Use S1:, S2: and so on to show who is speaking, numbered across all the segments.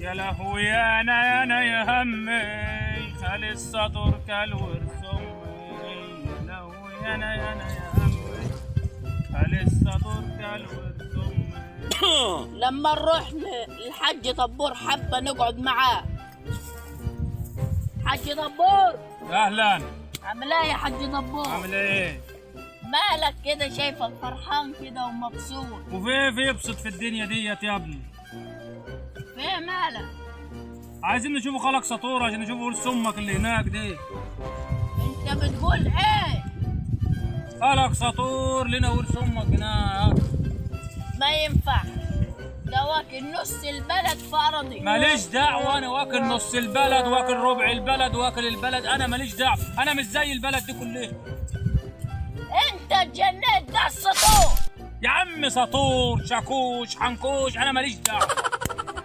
S1: يا لهوي انا يا همي خالي السطور كالورث امي. يا لهوي انا يا همي خالي السطور كالورث امي.
S2: لما نروح للحاج طبور حبه نقعد معاه. حاج طبور
S1: اهلا.
S2: عامل ايه يا حاج طبور؟
S1: عامل ايه؟
S2: مالك كده شايفك فرحان كده ومبسوط؟
S1: وفي يبسط في الدنيا ديت يا ابني؟
S2: في مالك؟
S1: عايزين نشوف خالك سطور عشان نشوف ورث امك اللي هناك دي.
S2: انت بتقول ايه؟
S1: خالك سطور لنا ورث امك هناك.
S2: ما ينفع، ده واكل نص البلد في ارضي.
S1: ماليش دعوه، انا واكل نص البلد واكل ربع البلد واكل البلد، انا ماليش دعوه، انا مش زي البلد دي كلها.
S2: انت اتجننت، ده السطور.
S1: يا عم سطور شاكوش حنكوش انا ماليش دعوه.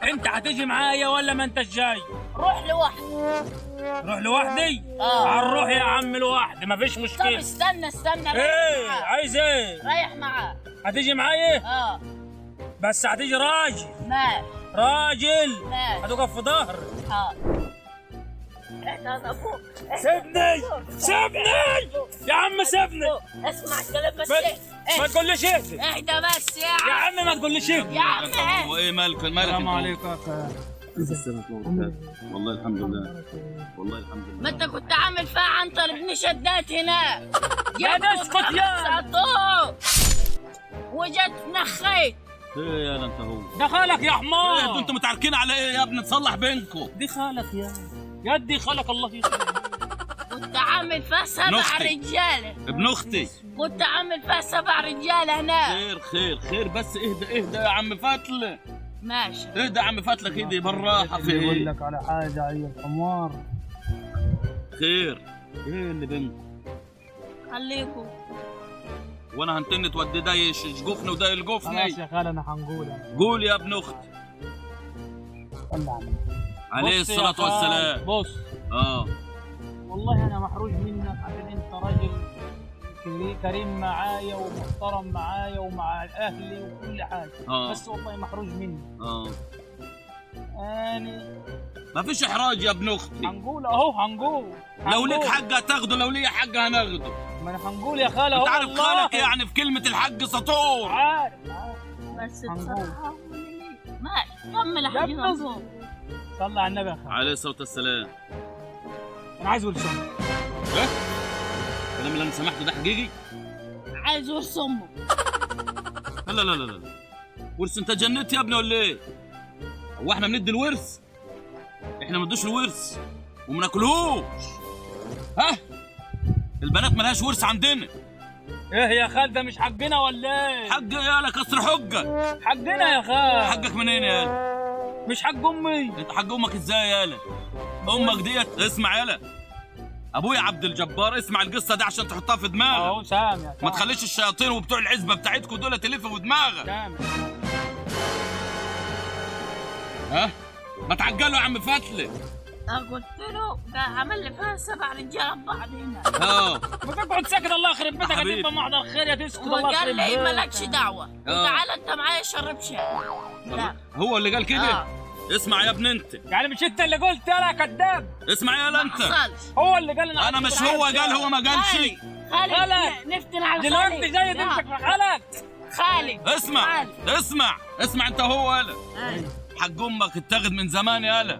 S1: انت هتيجي معايا ولا ما انتش جاي؟
S2: روح لوحدك.
S1: روح لوحدي؟
S2: اه
S1: هنروح يا عم لوحدي مفيش
S2: طب
S1: مشكله.
S2: استنى
S1: ايه
S2: معاه.
S1: عايز ايه؟
S2: رايح معاه.
S1: هتيجي معايا؟
S2: اه
S1: بس هتيجي راجل.
S2: ماشي
S1: راجل
S2: ماشي.
S1: هتقف في ظهري.
S2: حاضر.
S1: سيبني سيبني يا عم سيبني.
S2: اسمع الكلام بس.
S1: ما تقوليش ايه
S2: اهدى بس
S1: يا عم، ما تقوليش ايه
S2: يا عم.
S3: هو ايه مالك
S1: السلام عليكم يا اخي.
S3: والله الحمد لله، والله الحمد لله.
S2: ما انت كنت عامل فيها عنتر ابن شدات هناك.
S1: يا اسكت يا
S2: سطور وجت نخيت.
S3: ايه يا انت هو
S1: ده خالك يا حمار.
S3: انتوا متعاركين على ايه يا ابني؟ تصلح بينكم.
S1: دي خالك يا يدي خالك الله يخليك.
S2: كنت عامل فيها 7
S3: نختي.
S2: رجاله.
S3: ابن اختي.
S2: كنت عامل فيها 7 رجاله هناك.
S3: خير خير خير، بس اهدى يا عم فتله.
S2: ماشي
S3: اهدى يا عم فتله كده بالراحه. في
S1: بقول
S3: ايه؟
S1: لك على حاجه يا الحمار.
S3: خير ايه اللي بينكم؟
S2: خليكم.
S3: وانا هنتن تودي ده يشقفني وده
S1: خلاص
S3: يلقفني.
S1: يا خال انا هنقولها.
S3: قول يا ابن اختي.
S1: صلى على
S3: عليه الصلاه والسلام.
S1: بص والله انا محروج منك عشان انت راجل كريم معايا ومحترم معايا ومع اهلي وكل حاجه. بس والله محروج مني. اني
S3: ما فيش احراج يا ابن اختي.
S1: هنقول اهو هنقول.
S3: لو ليك حق هتاخده، لو لي حق هناخده.
S1: ما انا هنقول يا خاله اهو.
S3: انت عارف خالك يعني في كلمه الحق سطور.
S1: عارف
S2: بس
S1: هنقول.
S2: بصراحه ماشي كمل يا
S1: يا
S2: حبيبي.
S1: ابن صلى على النبي يا خاله.
S3: عليه الصلاه والسلام.
S1: انا عايز ولد سمك.
S3: ايه؟ الكلام اللي انا سمعته ده حقيقي؟
S2: عايز ورث امه.
S3: لا لا لا لا، ورث؟ انت جنيت يا ابني ولا ايه؟ هو احنا بندي الورث؟ احنا ما ندوش الورث وما ناكلهوش. ها؟ البنات مالهاش ورث عندنا.
S1: ايه يا خال ده مش حقنا ولا ايه؟
S3: حق يا لك كسر حقك.
S1: حقنا يا خال.
S3: حقك منين يا لا؟
S1: مش حق امي.
S3: انت حق امك ازاي يا لا؟ امك ديت اسمع يا لا، ابويا عبد الجبار، اسمع القصه دي عشان تحطها في دماغك.
S1: اهو سامع.
S3: ما تخليش الشياطين وبتوع العزبه بتاعتكم دول تلفوا في دماغك.
S1: سامع.
S3: ها؟ ما تعجلوا يا عم فتله.
S2: قلت له ده عمل لي فيها 7 رجاله ببعض هنا.
S1: ما تقعد ساكت الله يخرب بيتك.
S3: حبيبي.
S1: هتبقى محضر خير يا تسكت الله يخرب
S2: وقال لي
S1: بيتك.
S2: مالكش دعوه وتعال انت معايا شرب شاي. لا
S3: هو اللي قال كده؟ اسمع يا ابن انت.
S1: يعني مش انت اللي قلت انا كذاب؟
S3: اسمع يا لا انت.
S2: ما حصلش.
S1: هو اللي قال
S3: انا مش هو قال، هو ما قالش.
S2: خالد
S1: خالد.
S2: نفتن على
S1: دلوقتي
S2: خالد.
S1: جاي تمسك في خالك.
S2: خالد
S3: اسمع اسمع انت هو يالا. حق امك اتاخد من زمان يالا.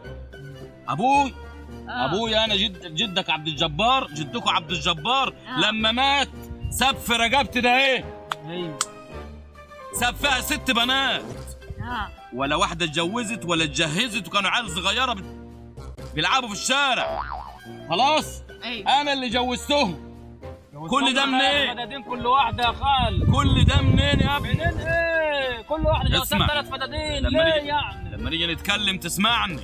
S3: ابوي انا جدك عبد الجبار، جدكم عبد الجبار لما مات ساب في رقبتي ده ايه؟ ساب فيها 6 بنات. ولا واحده اتجوزت ولا اتجهزت، وكانوا عيال صغيره بيلعبوا في الشارع. خلاص انا اللي جوزتهم. كل ده منين؟
S1: فدادين كل واحده يا خال.
S3: كل ده منين يا ابني؟
S1: منين ايه؟ كل واحده جوزتها 3 فدادين. ليه يعني؟
S3: لما نيجي نتكلم تسمعني.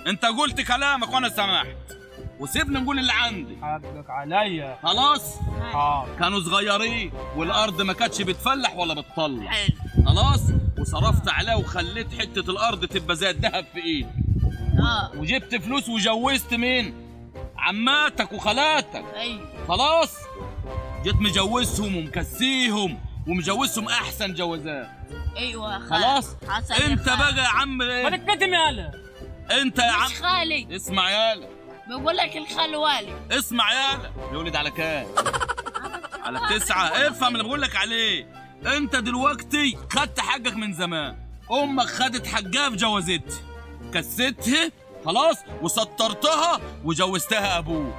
S3: انت قلت كلامك وانا سمعت، وسيبني نقول اللي عندي.
S1: حقك عليا.
S3: خلاص؟ كانوا صغيرين والارض ما كانتش بتفلح ولا بتطلع. خلاص؟ وصرفت عليه وخليت حته الارض تبقى زي الذهب في ايدي. وجبت فلوس وجوزت مين؟ عماتك وخالاتك. خلاص؟ جيت مجوزهم ومكسيهم ومجوزهم احسن جوازات.
S2: ايوه
S3: خلاص؟ انت بقى يا عم ايه؟
S1: ما تتكتم يالا.
S3: انت يا عم
S2: مش خالي،
S3: اسمع يالا،
S2: بقول لك الخال والي.
S3: اسمع يالا، يولد على كام؟ على 9. افهم اللي بقول لك عليه. انت دلوقتي خدت حقك من زمان، امك خدت حقها في جوازتها، كستها خلاص وسطرتها وجوزتها ابوك.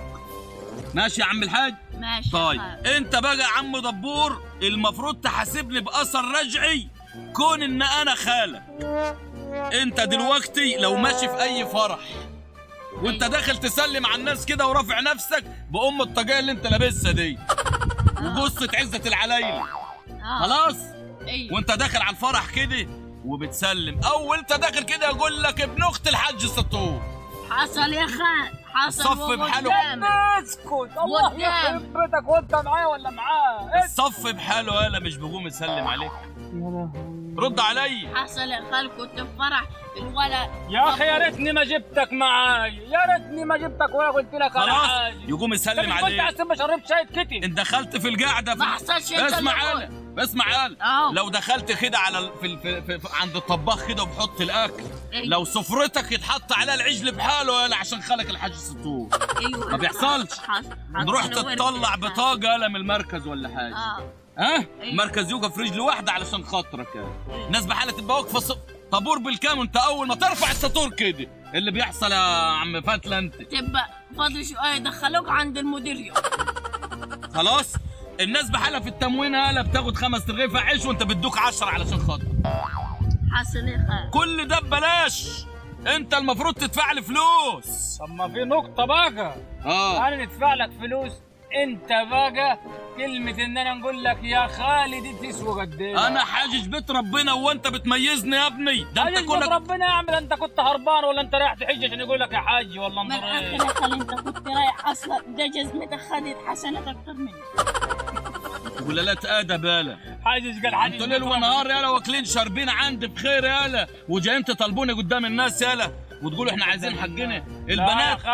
S3: ماشي يا عم الحاج؟
S2: ماشي.
S3: طيب انت بقى يا عم دبور المفروض تحاسبني باثر رجعي كون ان انا خالك. انت دلوقتي لو ماشي في اي فرح وانت داخل تسلم على الناس كده ورافع نفسك بام الطاقيه اللي انت لابسها دي وقصه عزه العلايله خلاص،
S2: ايوه،
S3: وانت داخل على الفرح كده وبتسلم، او انت داخل كده يقول لك ابن اخت الحاج السطور.
S2: حصل يا خال، حصل.
S3: الصف بحاله.
S1: اسكت، الله يخرب بيتك وانت معايا ولا معاه؟
S3: الصف بحاله يالا، مش بقوم يسلم عليك. رد علي.
S2: حصل يا خال، كنت في فرح الولد.
S1: يا اخي يا ريتني ما جبتك معاي، يا ريتني ما جبتك ولا قلت لك على
S3: خلاص
S1: حاجه.
S3: يقوم يسلم عليك.
S1: انت ما شربت شاي كتي.
S3: انت دخلت في القعده
S2: ما حصلش.
S3: اسمع يالا، اسمع يالا، لو دخلت كده على عند الطباخ كده وبحط الاكل، لو سفرتك يتحط عليها العجل بحاله يالا عشان خلك الحاج السطور.
S2: ايوه
S3: ما بيحصلش. نروح تطلع بطاقه يالا من المركز ولا حاجه. ها؟ مركز يوقف رجل واحده علشان خاطرك. الناس بحاله تبقى واقفه طابور بالكامل، وانت اول ما ترفع السطور كده اللي بيحصل يا عم فتله انت
S2: تبقى فاضل شويه يدخلوك عند المدير.
S3: خلاص. الناس بحالها في التموين هلا بتاخد 5 رغيف عيش وانت بدوك 10 علشان خاطر.
S2: حصل يا خال،
S3: كل ده ببلاش، انت المفروض طب لي فلوس.
S1: طب ما في نقطه بقى، انا ندفع لك فلوس، انت بقى كلمة ان انا نقول لك يا خالد دي تسوى قد ايه؟
S3: انا حاجج بيت ربنا وانت بتميزني يا ابني. ده انت
S1: كنت ربنا يا عم، ده انت كنت هربان ولا انت رايح تحج عشان يقول لك يا حاج ولا
S2: من الاخر يا خال انت كنت رايح اصلا، ده جزمتك خدت حسنات اكتر مني.
S3: تقول لا تأدب يالا،
S1: حاجج قال حاجج.
S3: انتوا ليل ونهار يالا واكلين شاربين عندي بخير يالا، وجايين تطالبوني قدام الناس يالا وتقولوا احنا عايزين حقنا. البنات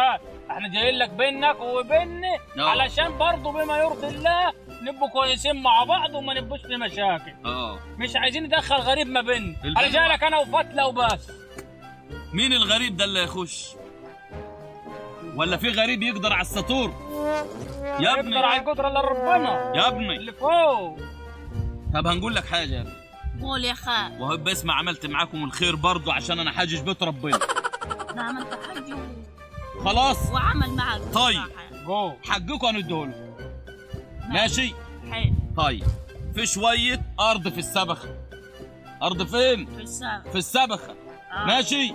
S1: احنا جايين لك بينك وبيني علشان برضه بما يرضي الله نبقوا كويسين مع بعض وما نبقوش في مشاكل. مش عايزين ندخل غريب ما بيننا. انا جاي لك انا وفتله وبس.
S3: مين الغريب ده اللي يخش؟ ولا في غريب يقدر على السطور؟ يا ابني
S1: يقدر على القدره الا ربنا
S3: يا ابني
S1: اللي فوق.
S3: طب هنقول لك حاجه يا ابني.
S2: قول يا خال.
S3: وهو باسمع عملت معاكم الخير برضه عشان انا حاجج بيت ربنا.
S2: انا عملت حاجه
S3: خلاص
S2: وعمل معك.
S3: طيب حقكم هنديهولكم. ماشي؟
S2: حلو.
S3: طيب في شويه ارض في السبخه. ارض فين؟
S2: في السبخه.
S3: في السبخه. ماشي؟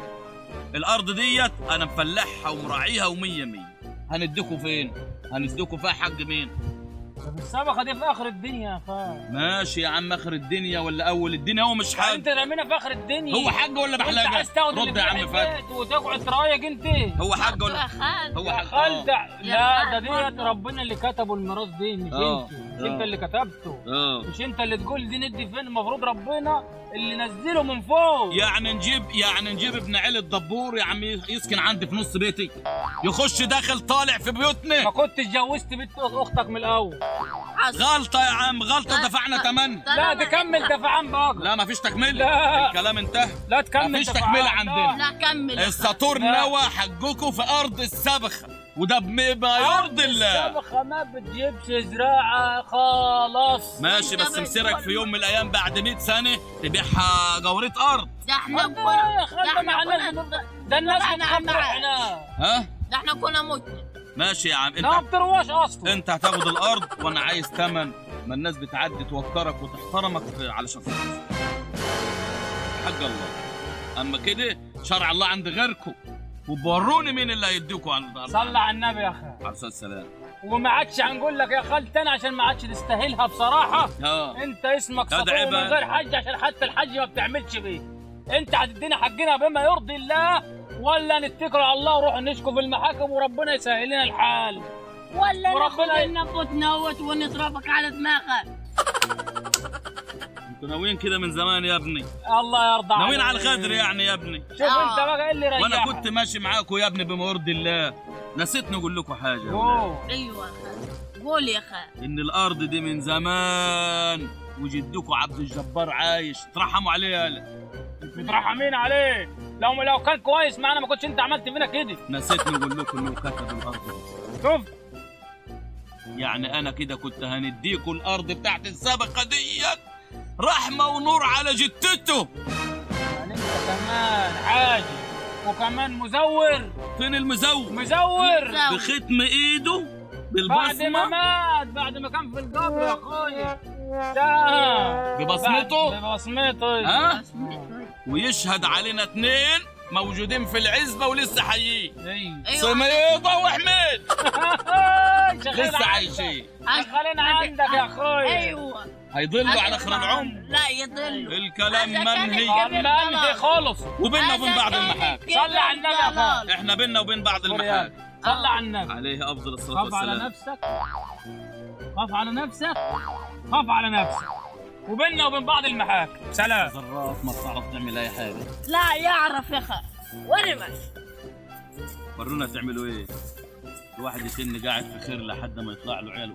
S3: الارض ديت انا مفلحها ومراعيها ومية مية. هنديكوا فين؟ هنديكوا فيها حق مين؟
S1: السبخه دي في اخر الدنيا يا خال.
S3: ماشي يا عم، اخر الدنيا ولا اول الدنيا؟ هو مش حاجه.
S1: انت رامينا في اخر الدنيا.
S3: هو حاجه ولا بحلاقه؟
S1: انت عايز تاخد
S3: رد يا عم فهد
S1: وتقعد ترايق انت.
S3: هو حاجه ولا
S2: هو
S3: حاجه؟
S1: خال لا، ده ديت ربنا اللي كتبه الميراث دي، مش انت اللي كتبته. مش انت اللي تقول دي ندي فين، المفروض ربنا اللي نزله من فوق.
S3: يعني نجيب ابن علي الدبور يا عم يسكن عندي في نص بيتي، يخش داخل طالع في بيوتنا.
S1: ما كنتش اتجوزت بنت اختك من الاول.
S3: غلطه يا عم، غلطه. دفعنا ثمن.
S1: لا تكمل دفعان بقى.
S3: لا مفيش تكمله.
S1: لا
S3: الكلام انتهى.
S1: لا تكمل.
S3: مفيش تكمله عندنا.
S2: لا كمل.
S3: السطور نوى حقكم في ارض السبخه، وده بما يرضي الله.
S1: السبخه ما بتجيبش زراعه خالص.
S3: ماشي، بس مسيرك في يوم من الايام بعد 100 سنه تبيعها جورية ارض.
S2: ده احنا كنا
S1: ده الناس بتخبر
S2: ده احنا كنا متنا.
S3: ماشي يا عم،
S1: انت ما بترواش اصلا.
S3: انت هتاخد الارض وانا عايز ثمن. ما الناس بتعدي توكرك وتحترمك علشان حق الله. اما كده شرع الله عند غيركم، وبوروني مين اللي هيديكوا على الارض.
S1: صلى على النبي يا اخي
S3: عليه الصلاه والسلام.
S1: وما عادش هنقول لك يا خال تاني عشان ما عادش تستاهلها بصراحه. انت اسمك سطور من غير حج عشان حتى الحج ما بتعملش بيه. انت هتدينا حقنا بما يرضي الله، ولا نتكل على الله ونروح نشكو في المحاكم وربنا يسهل لنا الحال،
S2: ولا ناخد لنا نوت ونضربك على دماغك.
S3: انتوا ناويين كده من زمان يا ابني.
S1: الله يرضى عليك.
S3: ناويين على الغدر يعني يا ابني.
S1: شوف انت بقى ايه اللي ريحك.
S3: وانا كنت ماشي معاكم يا ابني بما يرضي الله. نسيت نقول لكم حاجه.
S2: ايوه يا خال. قول يا خال.
S3: ان الارض دي من زمان وجدكم عبد الجبار عايش، ترحموا عليه يالا.
S1: مترحمين عليه. لو كان كويس معانا ما كنتش انت عملت فينا كده.
S3: نسيتني اقول لكم انه كتب الارض دي.
S1: شوف
S3: يعني انا كده كنت هنديكوا الارض بتاعت السابقه ديت رحمه ونور على جتته.
S1: يعني انت كمان عاجز وكمان مزور.
S3: فين المزور؟
S1: مزور
S3: بختم ايده بالبصمه
S1: بعد ما كان في القبر يا اخويا. ده
S3: ببصمته؟
S1: ببصمته.
S3: ها؟ ويشهد علينا 2 موجودين في العزبه ولسه حيين.
S1: ايوه
S3: سميضه وحميد لسه عايشين.
S1: شغالين عندك يا اخويا.
S2: ايوه
S3: هيضلوا على اخر العمر.
S2: لا يضلوا.
S3: الكلام منهي.
S1: منهي خالص.
S3: وبيننا وبين بعض المحاكم.
S1: صلي على النبي يا اخويا.
S3: احنا بيننا وبين بعض المحاكم.
S1: صلي على النبي
S3: عليه افضل الصلاه
S1: خاف على
S3: والسلام.
S1: نفسك. خاف على نفسك. خاف على نفسك. وبيننا وبين بعض المحاكم. سلام.
S3: ذرات ما بتعرف تعمل اي حاجه.
S2: لا يعرف يا اخي. وين ماشي؟
S3: ورونا تعملوا ايه؟ الواحد يتن قاعد في خير لحد ما يطلع له عيال.